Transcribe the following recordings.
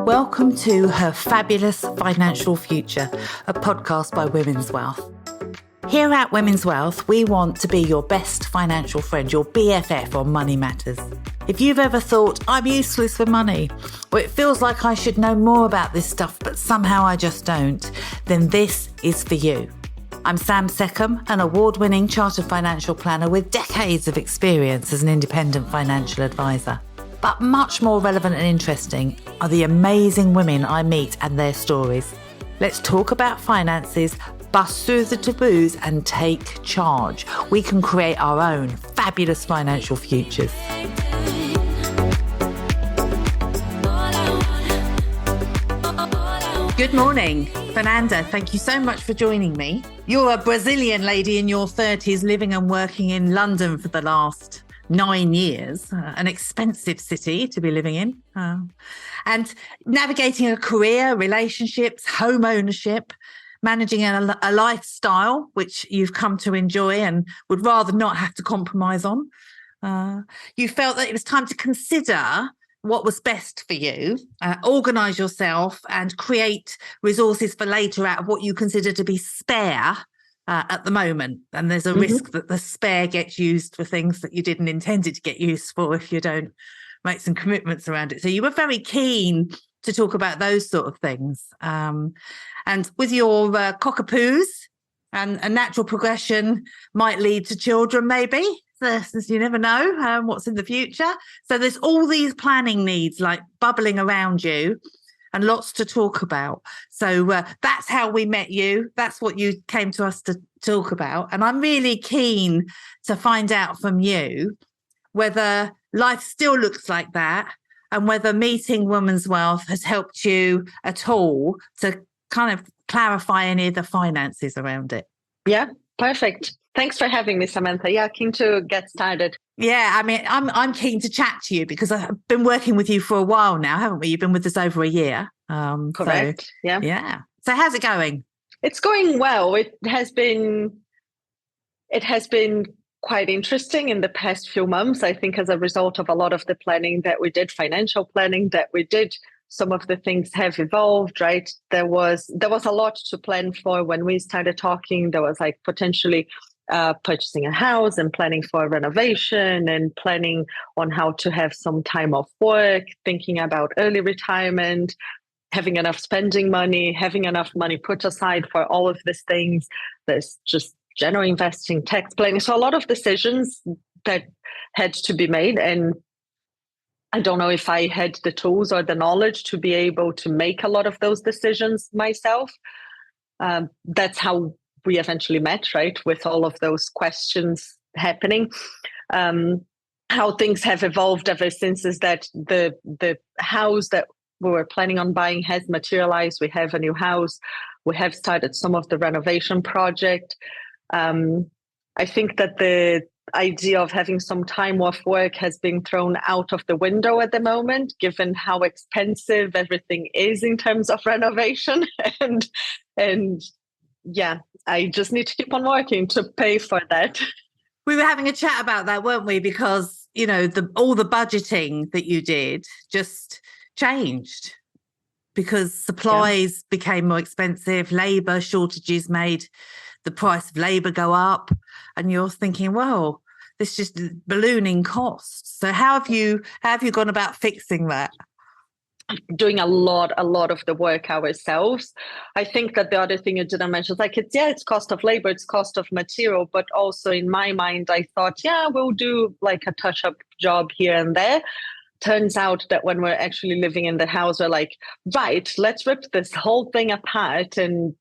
Welcome to Her Fabulous Financial Future, a podcast by Women's Wealth. Here at Women's Wealth, we want to be your best financial friend, your BFF on money matters. If you've ever thought, I'm useless with money, or it feels like I should know more about this stuff, but somehow I just don't, then this is for you. I'm Sam Seckham, an award-winning chartered financial planner with decades of experience as an independent financial advisor. But much more relevant and interesting are the amazing women I meet and their stories. Let's talk about finances, bust through the taboos and take charge. We can create our own fabulous financial futures. Good morning, Fernanda. Thank you so much for joining me. You're a Brazilian lady in your 30s living and working in London for the last 9 years, an expensive city to be living in, and navigating a career, relationships, home ownership, managing a lifestyle which you've come to enjoy and would rather not have to compromise on. You felt that it was time to consider what was best for you, organise yourself and create resources for later out of what you consider to be spare at the moment. And there's a risk that the spare gets used for things that you didn't intend it to get used for if you don't make some commitments around it. So you were very keen to talk about those sort of things. And with your cockapoos, and a natural progression might lead to children maybe. Since you never know what's in the future. So there's all these planning needs like bubbling around you and lots to talk about. So that's how we met you. That's what you came to us to talk about. And I'm really keen to find out from you whether life still looks like that and whether meeting Women's Wealth has helped you at all to kind of clarify any of the finances around it. Yeah, perfect. Thanks for having me, Samantha. Yeah, keen to get started. Yeah, I mean, I'm keen to chat to you because I've been working with you for a while now, haven't we? You've been with us over a year. Correct. So, yeah. Yeah. So how's it going? It's going well. It has been quite interesting in the past few months. I think as a result of a lot of the planning that we did, financial planning that we did, some of the things have evolved, right? There was a lot to plan for when we started talking. There was like potentially purchasing a house and planning for a renovation and planning on how to have some time off work, thinking about early retirement, having enough spending money, having enough money put aside for all of these things. There's just general investing, tax planning. So a lot of decisions that had to be made. And I don't know if I had the tools or the knowledge to be able to make a lot of those decisions myself. That's how we eventually met, right? With all of those questions happening. How things have evolved ever since is that the house that we were planning on buying has materialized. We have a new house. We have started some of the renovation project. I think that the idea of having some time off work has been thrown out of the window at the moment, given how expensive everything is in terms of renovation. And yeah, I just need to keep on working to pay for that. We were having a chat about that, weren't we? Because, you know, all the budgeting that you did just changed because supplies became more expensive, labour shortages made the price of labour go up. And you're thinking, well, this just ballooning costs. So how have you gone about fixing that? Doing a lot of the work ourselves. I think that the other thing you didn't mention is like, it's cost of labor, it's cost of material, but also in my mind, I thought, we'll do like a touch-up job here and there. Turns out that when we're actually living in the house, we're like, right, let's rip this whole thing apart and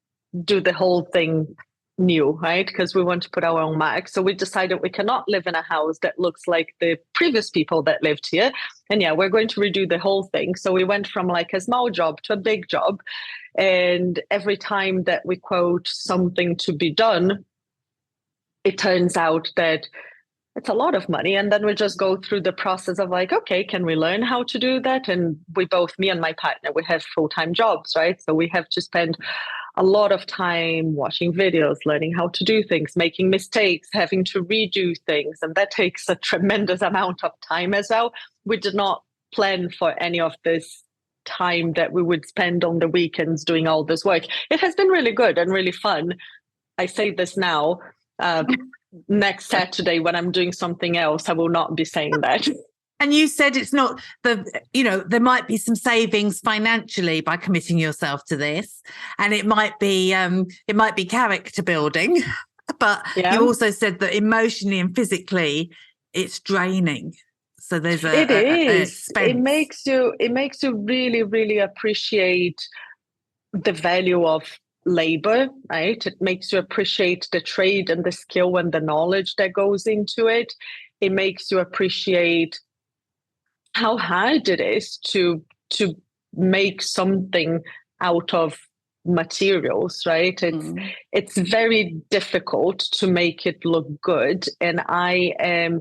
do the whole thing new, right? Because we want to put our own mark. So we decided we cannot live in a house that looks like the previous people that lived here. And we're going to redo the whole thing. So we went from like a small job to a big job. And every time that we quote something to be done, it turns out that it's a lot of money. And then we just go through the process of like, okay, can we learn how to do that? And we both, me and my partner, we have full-time jobs, right? So we have to spend a lot of time watching videos, learning how to do things, making mistakes, having to redo things. And that takes a tremendous amount of time as well. We did not plan for any of this time that we would spend on the weekends doing all this work. It has been really good and really fun. I say this now. Next Saturday, when I'm doing something else, I will not be saying that. And you said it's not there might be some savings financially by committing yourself to this, and it might be character building, but you also said that emotionally and physically it's draining. So there's it is. expense. It makes you really, really appreciate the value of labor, right? It makes you appreciate the trade and the skill and the knowledge that goes into it. It makes you appreciate how hard it is to make something out of materials, right? It's very difficult to make it look good, and I am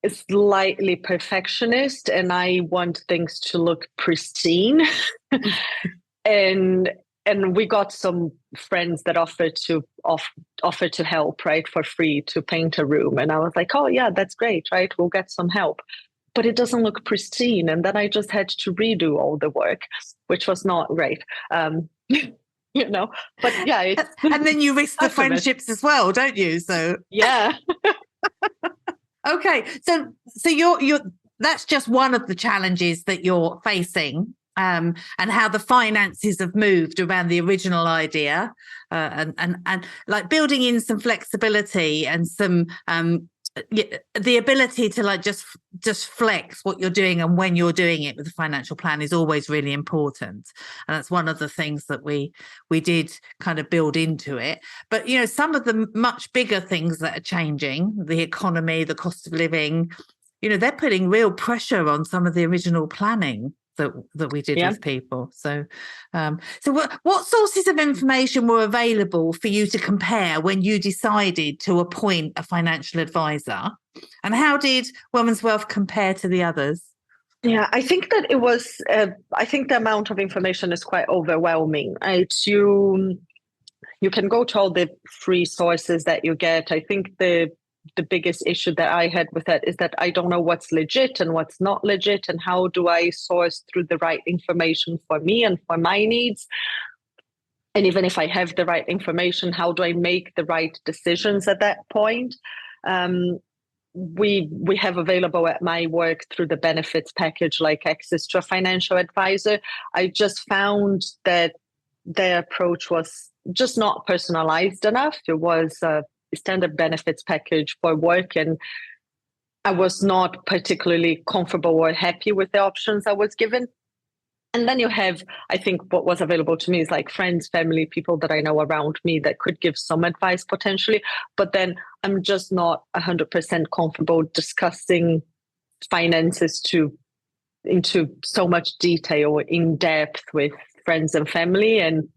slightly perfectionist, and I want things to look pristine. and we got some friends that offered to help, right, for free to paint a room, and I was like, oh yeah, that's great, right? We'll get some help. But it doesn't look pristine. And then I just had to redo all the work, which was not great. But yeah. And then you risk the friendships as well, don't you? So yeah. Okay. So you're that's just one of the challenges that you're facing. And how the finances have moved around the original idea, and like building in some flexibility and some the ability to like just flex what you're doing and when you're doing it with a financial plan is always really important, and that's one of the things that we did kind of build into it. But some of the much bigger things that are changing, the economy, the cost of living, they're putting real pressure on some of the original planning that we did with people. So what sources of information were available for you to compare when you decided to appoint a financial advisor, and how did Women's Wealth compare to the others? Yeah, I think that it was I think the amount of information is quite overwhelming, right? You can go to all the free sources that you get. I think the biggest issue that I had with that is that I don't know what's legit and what's not legit, and how do I source through the right information for me and for my needs. And even if I have the right information, how do I make the right decisions at that point? We have available at my work through the benefits package, like access to a financial advisor. I just found that their approach was just not personalized enough. It was standard benefits package for work, and I was not particularly comfortable or happy with the options I was given. And then you have, I think what was available to me is like friends, family, people that I know around me that could give some advice potentially, but then I'm just not 100% comfortable discussing finances into so much detail in depth with friends and family, and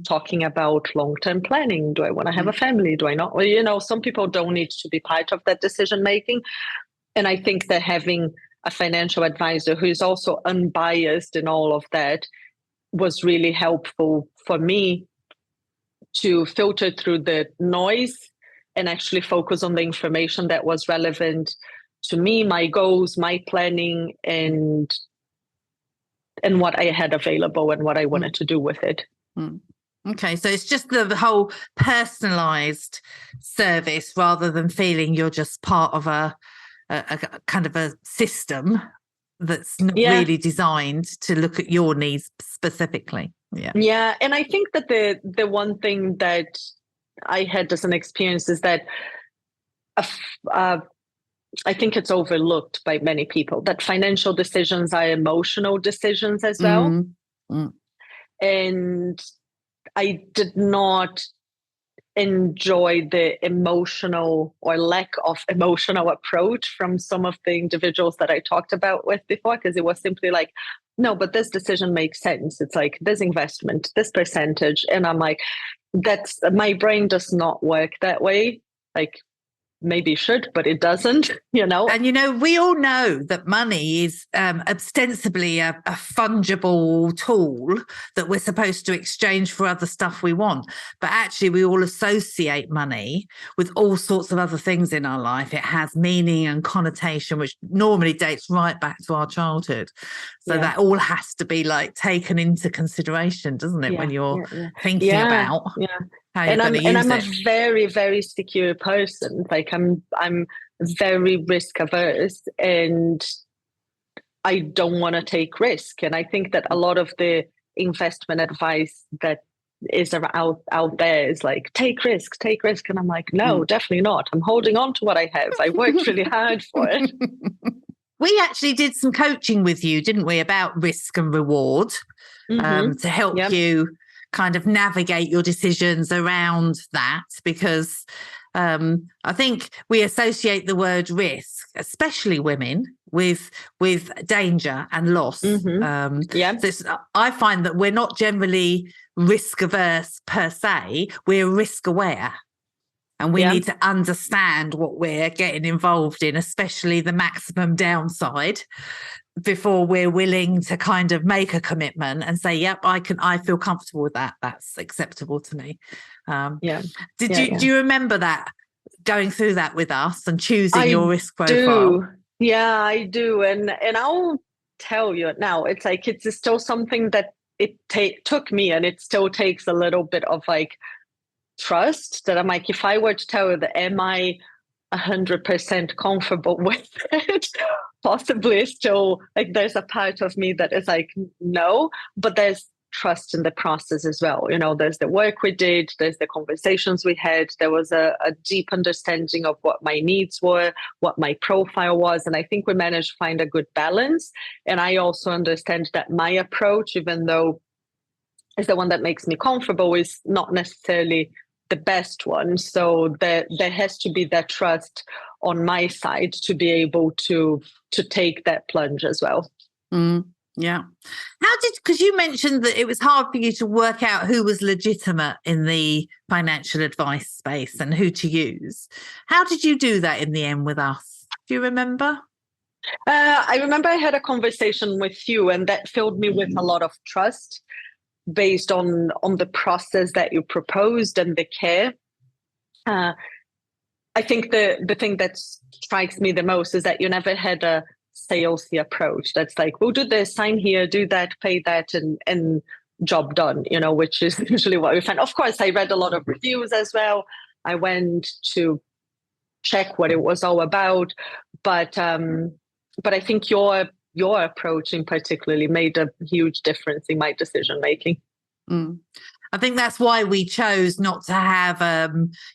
talking about long-term planning. Do I want to have a family? Do I not? Well, some people don't need to be part of that decision making. And I think that having a financial advisor who is also unbiased in all of that was really helpful for me to filter through the noise and actually focus on the information that was relevant to me, my goals, my planning, and what I had available and what I wanted to do with it. Okay, so it's just the whole personalized service rather than feeling you're just part of a kind of a system that's not really designed to look at your needs specifically. Yeah, and I think that the one thing that I had as an experience is that I think it's overlooked by many people that financial decisions are emotional decisions as well. And I did not enjoy the emotional or lack of emotional approach from some of the individuals that I talked about with before, because it was simply like, no, but this decision makes sense. It's like this investment, this percentage. And I'm like, my brain does not work that way. Like, maybe should, but it doesn't, And, we all know that money is ostensibly a fungible tool that we're supposed to exchange for other stuff we want. But actually, we all associate money with all sorts of other things in our life. It has meaning and connotation, which normally dates right back to our childhood. So that all has to be like taken into consideration, doesn't it, when you're thinking about how you're going to use it. And I'm a very, very secure person. Like I'm very risk averse, and I don't want to take risk. And I think that a lot of the investment advice that is out there is like, take risk. And I'm like, no, definitely not. I'm holding on to what I have. I worked really hard for it. We actually did some coaching with you, didn't we, about risk and reward to help you kind of navigate your decisions around that, because I think we associate the word risk, especially women, with danger and loss. So I find that we're not generally risk averse per se, we're risk aware. And we need to understand what we're getting involved in, especially the maximum downside, before we're willing to kind of make a commitment and say, yep, I feel comfortable with that. That's acceptable to me. Do you remember that, going through that with us and choosing your risk profile? Yeah, I do. And I'll tell you now, it's like, it's still something that it took me, and it still takes a little bit of like trust, that I'm like, if I were to tell you that, am I 100% comfortable with it? Possibly still, like, there's a part of me that is like, no, but there's trust in the process as well. There's the work we did, there's the conversations we had, there was a deep understanding of what my needs were, what my profile was, and I think we managed to find a good balance. And I also understand that my approach, even though it's the one that makes me comfortable, is not necessarily the best one. So there has to be that trust on my side to be able to take that plunge as well. Yeah. Because you mentioned that it was hard for you to work out who was legitimate in the financial advice space and who to use. How did you do that in the end with us? Do you remember? I remember I had a conversation with you, and that filled me with a lot of trust based on the process that you proposed and the care. I think the thing that strikes me the most is that you never had a salesy approach. That's like, we'll do this, sign here, do that, pay that, and job done, which is usually what we find. Of course, I read a lot of reviews as well. I went to check what it was all about, but I think your approach in particularly made a huge difference in my decision making. I think that's why we chose not to have,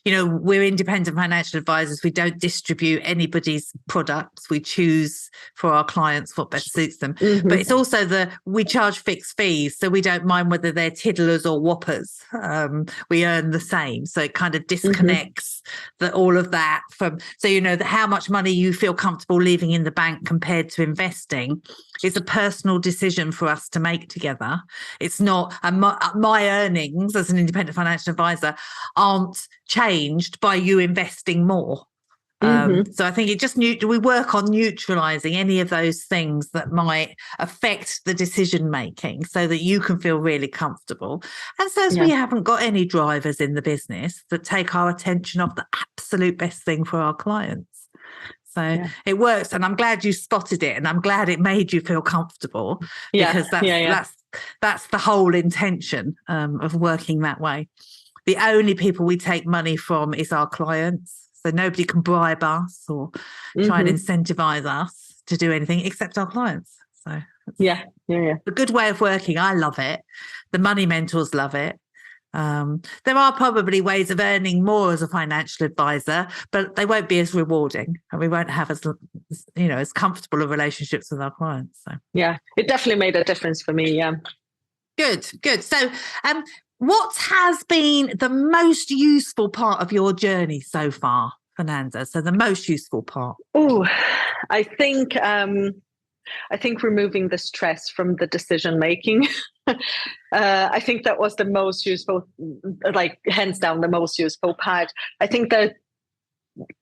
we're independent financial advisors. We don't distribute anybody's products. We choose for our clients what best suits them. But it's also we charge fixed fees, so we don't mind whether they're tiddlers or whoppers. We earn the same. So it kind of disconnects all of that from, so how much money you feel comfortable leaving in the bank compared to investing is a personal decision for us to make together. It's not my earnings as an independent financial advisor aren't changed by you investing more. So I think we work on neutralizing any of those things that might affect the decision making, so that you can feel really comfortable. And so we haven't got any drivers in the business that take our attention off the absolute best thing for our clients. So it works, and I'm glad you spotted it, and I'm glad it made you feel comfortable, because that's the whole intention of working that way. The only people we take money from is our clients, so nobody can bribe us or try and incentivize us to do anything except our clients. So a good way of working. I love it. The money mentors love it. There are probably ways of earning more as a financial advisor, but they won't be as rewarding, and we won't have as comfortable of relationships with our clients. So it definitely made a difference for me. Good. So what has been the most useful part of your journey so far, Fernanda? So the most useful part. I think removing the stress from the decision making. I think that was the most useful, like hands down the most useful part. I think that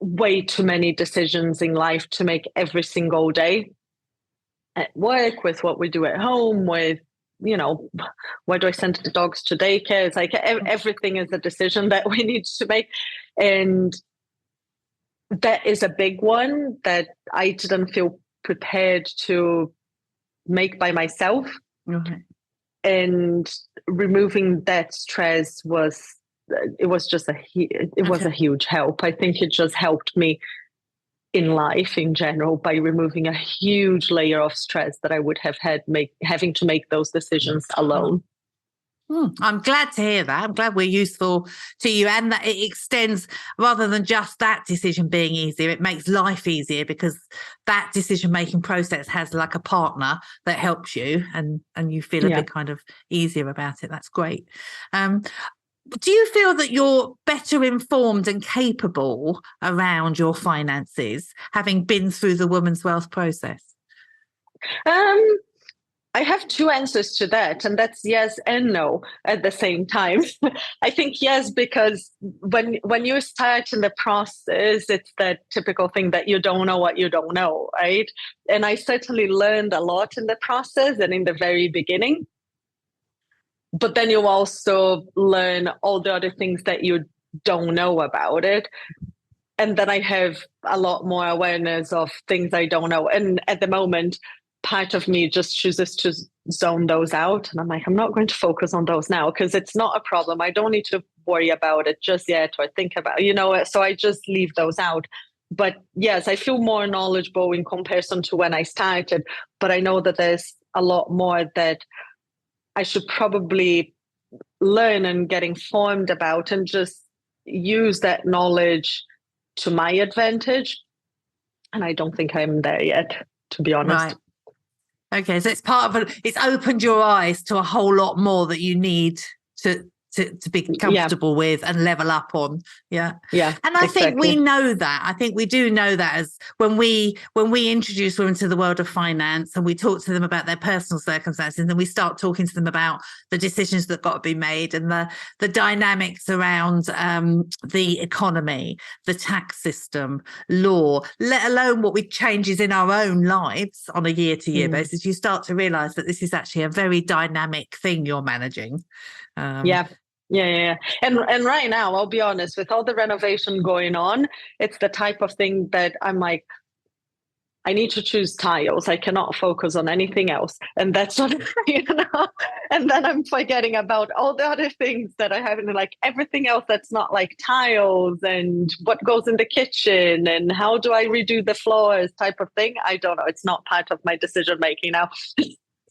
way too many decisions in life to make every single day, at work, with what we do at home, with, where do I send the dogs to daycare? It's like everything is a decision that we need to make. And that is a big one that I didn't feel prepared to make by myself. Okay. And removing that stress was a huge help. I think it just helped me in life in general by removing a huge layer of stress that I would have had having to make those decisions alone. I'm glad to hear that. I'm glad we're useful to you, and that it extends, rather than just that decision being easier, it makes life easier, because that decision-making process has like a partner that helps you, and you feel a bit kind of easier about it. That's great. Do you feel that you're better informed and capable around your finances, having been through the Women's Wealth process? I have two answers to that, and that's yes and no at the same time. I think yes, because when you start in the process, it's that typical thing that you don't know what you don't know, right? And I certainly learned a lot in the process and in the very beginning. But then you also learn all the other things that you don't know about it. And then I have a lot more awareness of things I don't know. And at the moment, part of me just chooses to zone those out. And I'm like, I'm not going to focus on those now because it's not a problem. I don't need to worry about it just yet or think about it, so I just leave those out. But yes, I feel more knowledgeable in comparison to when I started. But I know that there's a lot more that I should probably learn and get informed about, and just use that knowledge to my advantage. And I don't think I'm there yet, to be honest. Right. Okay, so it's it's opened your eyes to a whole lot more that you need to be comfortable with and level up on. Yeah. And I think we know that. I think we do know that, as when we introduce women to the world of finance and we talk to them about their personal circumstances, and then we start talking to them about the decisions that got to be made and the dynamics around the economy, the tax system, law, let alone what we changes in our own lives on a year-to-year basis. You start to realise that this is actually a very dynamic thing you're managing. Yeah. And right now, I'll be honest, with all the renovation going on, it's the type of thing that I'm like, I need to choose tiles. I cannot focus on anything else. And that's what, and then I'm forgetting about all the other things that I have, and like everything else that's not like tiles, and what goes in the kitchen, and how do I redo the floors type of thing. I don't know. It's not part of my decision making now.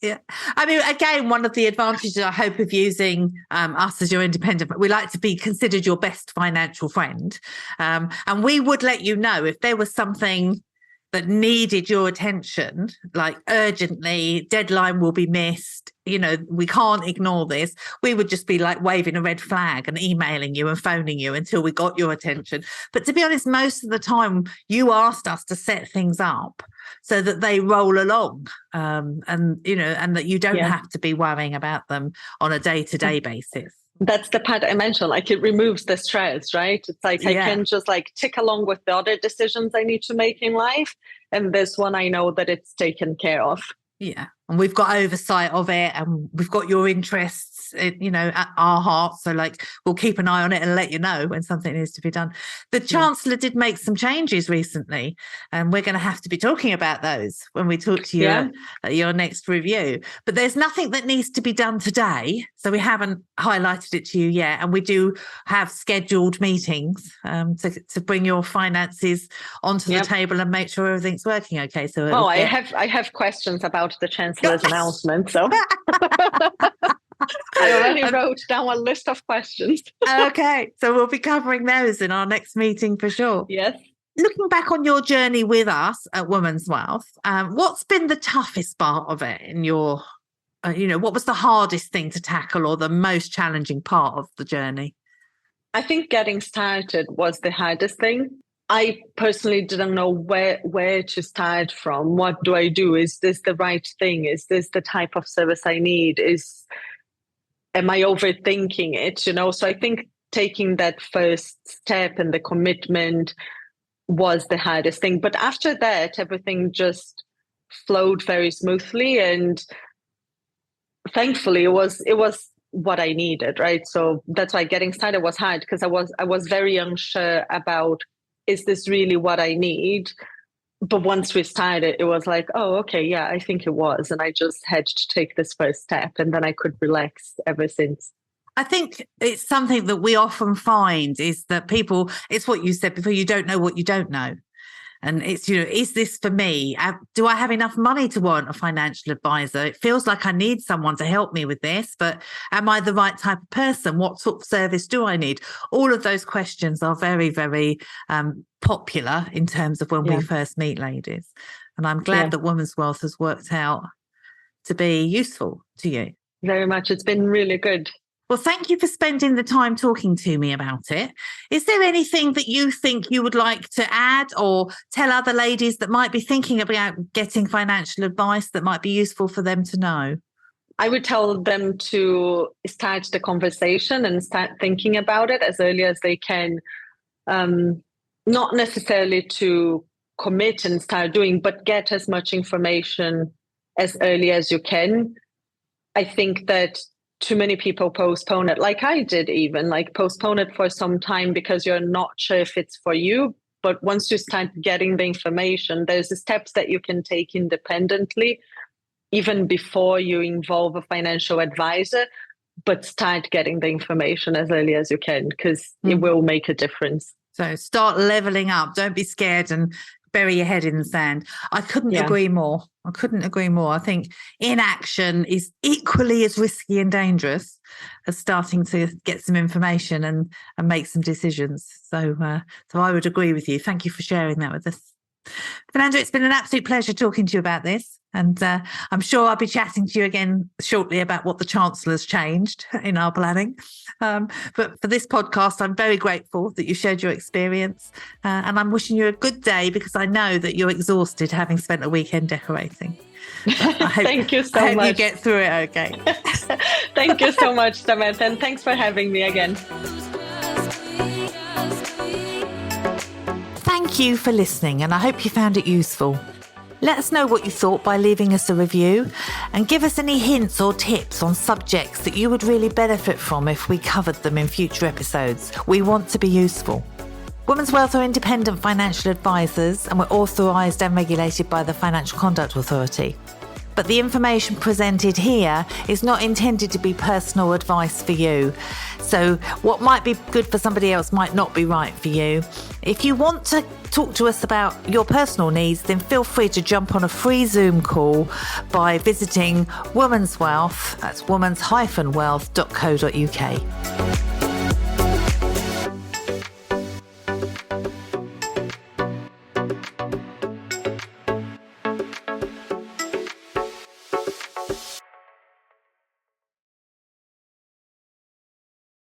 Yeah. I mean, again, one of the advantages, I hope, of using us as your independent, but we like to be considered your best financial friend. And we would let you know if there was something that needed your attention, like urgently, deadline will be missed, we can't ignore this. We would just be like waving a red flag and emailing you and phoning you until we got your attention. But to be honest, most of the time you asked us to set things up so that they roll along, and that you don't have to be worrying about them on a day-to-day basis. That's the part I mentioned, like it removes the stress, right? It's like I can just like tick along with the other decisions I need to make in life. And this one, I know that it's taken care of. Yeah. And we've got oversight of it, and we've got your interests, at our heart. So like, we'll keep an eye on it and let you know when something needs to be done. The Chancellor did make some changes recently, and we're going to have to be talking about those when we talk to you at your next review. But there's nothing that needs to be done today. So we haven't highlighted it to you yet. And we do have scheduled meetings to bring your finances onto the table and make sure everything's working okay. So I have questions about the Chancellor's announcement. So I already wrote down a list of questions. Okay, so we'll be covering those in our next meeting for sure. Yes. Looking back on your journey with us at Women's Wealth, what's been the toughest part of it in your, what was the hardest thing to tackle, or the most challenging part of the journey? I think getting started was the hardest thing. I personally didn't know where to start from. What do I do? Is this the right thing? Is this the type of service I need? Am I overthinking it? So I think taking that first step and the commitment was the hardest thing. But after that, everything just flowed very smoothly, and thankfully it was what I needed, right? So that's why getting started was hard, because I was very unsure about, is this really what I need? But once we started, it was like, oh, okay, yeah, I think it was. And I just had to take this first step, and then I could relax ever since. I think it's something that we often find is that people, it's what you said before, you don't know what you don't know. And it's, is this for me? Do I have enough money to warrant a financial advisor? It feels like I need someone to help me with this, but am I the right type of person? What sort of service do I need? All of those questions are very, very popular in terms of when we first meet ladies. And I'm glad that Women's Wealth has worked out to be useful to you. Very much. It's been really good. Well, thank you for spending the time talking to me about it. Is there anything that you think you would like to add or tell other ladies that might be thinking about getting financial advice that might be useful for them to know? I would tell them to start the conversation and start thinking about it as early as they can. Not necessarily to commit and start doing, but get as much information as early as you can. I think that too many people postpone it, like I did, even like postpone it for some time because you're not sure if it's for you. But once you start getting the information, there's the steps that you can take independently, even before you involve a financial advisor, but start getting the information as early as you can, because it will make a difference. So start leveling up. Don't be scared and bury your head in the sand. I couldn't agree more. I think inaction is equally as risky and dangerous as starting to get some information and make some decisions. So I would agree with you. Thank you for sharing that with us. Fernanda, it's been an absolute pleasure talking to you about this. And I'm sure I'll be chatting to you again shortly about what the Chancellor's changed in our planning. But for this podcast, I'm very grateful that you shared your experience. And I'm wishing you a good day, because I know that you're exhausted having spent a weekend decorating. Thank you so much. I hope you get through it okay. Thank you so much, Samantha. And thanks for having me again. Thank you for listening, and I hope you found it useful. Let us know what you thought by leaving us a review, and give us any hints or tips on subjects that you would really benefit from if we covered them in future episodes. We want to be useful. Women's Wealth are independent financial advisors, and we're authorised and regulated by the Financial Conduct Authority. But the information presented here is not intended to be personal advice for you. So what might be good for somebody else might not be right for you. If you want to talk to us about your personal needs, then feel free to jump on a free Zoom call by visiting Women's Wealth, that's womans-wealth.co.uk.